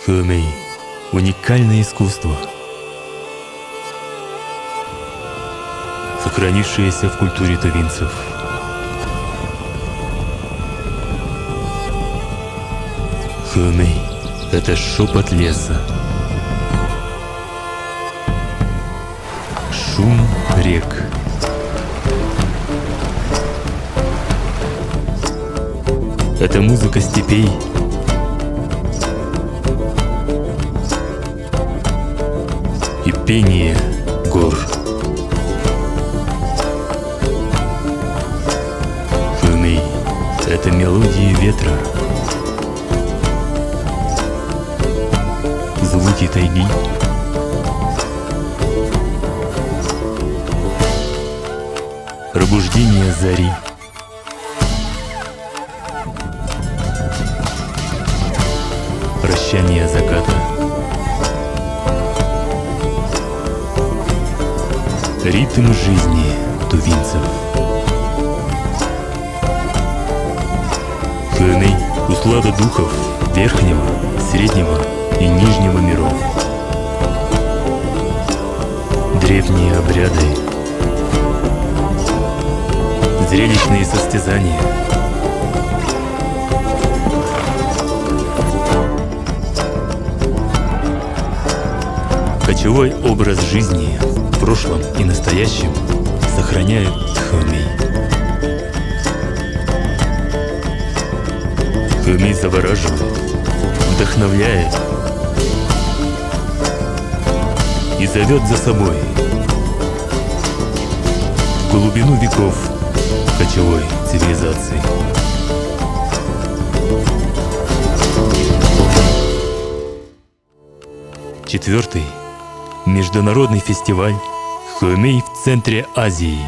Хэомэй – уникальное искусство, сохранившееся в культуре тувинцев. Хэомэй – это шепот леса, шум рек, это музыка степей и пение гор. Хэомэй – это мелодии ветра, звуки тайги, пробуждение зари, прощание заката, ритм жизни тувинцев. Хэомэй – услада духов верхнего, среднего и нижнего миров. Древние обряды, зрелищные состязания, кочевой образ жизни в прошлом и настоящем сохраняют Хэомэй. Хэомэй завораживает, вдохновляет и зовет за собой в глубину веков кочевой цивилизации. Четвертый международный фестиваль Хэомэй в центре Азии.